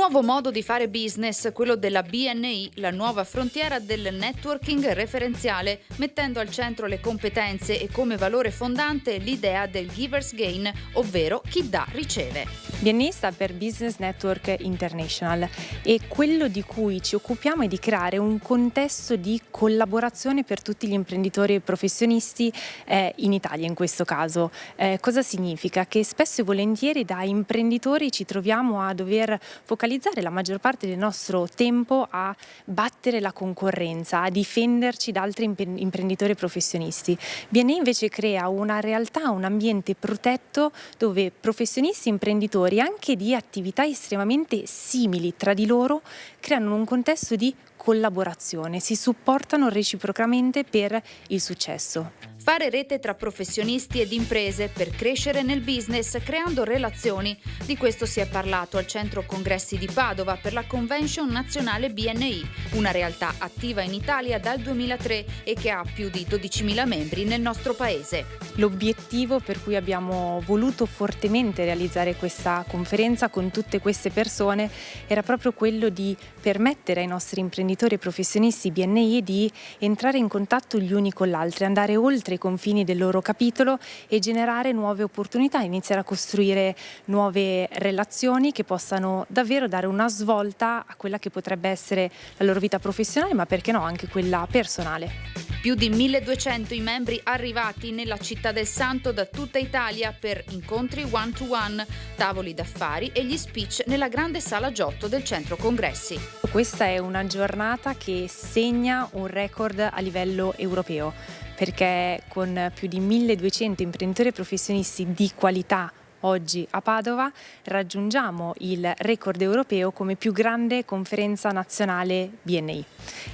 Nuovo modo di fare business, quello della BNI, la nuova frontiera del networking referenziale, mettendo al centro le competenze e come valore fondante l'idea del giver's gain, ovvero chi dà riceve. BNI sta per Business Network International e quello di cui ci occupiamo è di creare un contesto di collaborazione per tutti gli imprenditori e professionisti in Italia in questo caso. Cosa significa? Che spesso e volentieri da imprenditori ci troviamo a dover focalizzare la maggior parte del nostro tempo a battere la concorrenza, a difenderci da altri imprenditori e professionisti. BNI invece crea una realtà, un ambiente protetto dove professionisti e imprenditori anche di attività estremamente simili tra di loro creano un contesto di collaborazione, si supportano reciprocamente per il successo. Fare rete tra professionisti ed imprese per crescere nel business creando relazioni. Di questo si è parlato al Centro Congressi di Padova per la Convention Nazionale BNI, una realtà attiva in Italia dal 2003 e che ha più di 12.000 membri nel nostro paese. L'obiettivo per cui abbiamo voluto fortemente realizzare questa conferenza con tutte queste persone era proprio quello di permettere ai nostri imprenditori e professionisti BNI di entrare in contatto gli uni con l'altro, andare oltre i confini del loro capitolo e generare nuove opportunità, iniziare a costruire nuove relazioni che possano davvero dare una svolta a quella che potrebbe essere la loro vita professionale, ma perché no anche quella personale. Più di 1.200 i membri arrivati nella città del Santo da tutta Italia per incontri one-to-one, tavoli d'affari e gli speech nella grande sala Giotto del Centro Congressi. Questa è una giornata che segna un record a livello europeo, perché con più di 1.200 imprenditori e professionisti di qualità oggi a Padova raggiungiamo il record europeo come più grande conferenza nazionale BNI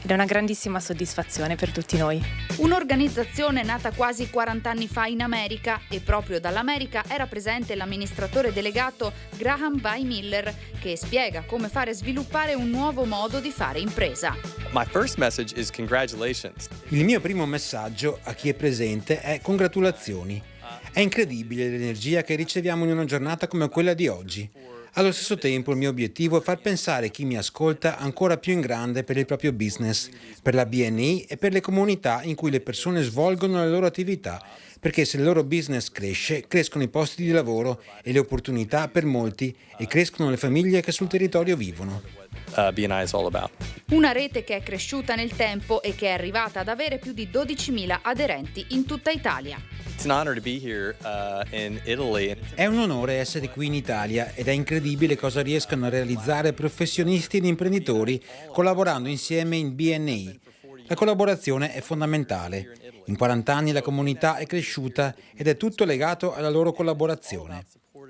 ed è una grandissima soddisfazione per tutti noi. Un'organizzazione nata quasi 40 anni fa in America e proprio dall'America era presente l'amministratore delegato Graham Vai Miller che spiega come fare sviluppare un nuovo modo di fare impresa. My first message is congratulations. Il mio primo messaggio a chi è presente è congratulazioni. È incredibile l'energia che riceviamo in una giornata come quella di oggi. Allo stesso tempo il mio obiettivo è far pensare chi mi ascolta ancora più in grande per il proprio business, per la BNI e per le comunità in cui le persone svolgono le loro attività, perché se il loro business cresce, crescono i posti di lavoro e le opportunità per molti e crescono le famiglie che sul territorio vivono. BNI is all about. Una rete che è cresciuta nel tempo e che è arrivata ad avere più di 12.000 aderenti in tutta Italia. It's an honor to be here in Italy. È un onore essere qui in Italia ed è incredibile cosa riescano a realizzare professionisti ed imprenditori collaborando insieme in BNI. La collaborazione è fondamentale. In 40 anni la comunità è cresciuta ed è tutto legato alla loro collaborazione.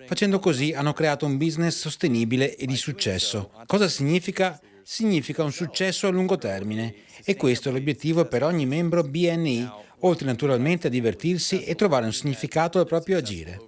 Facendo così hanno creato un business sostenibile e di successo. Cosa significa? Significa un successo a lungo termine e questo è l'obiettivo per ogni membro BNI, oltre naturalmente a divertirsi e trovare un significato al proprio agire.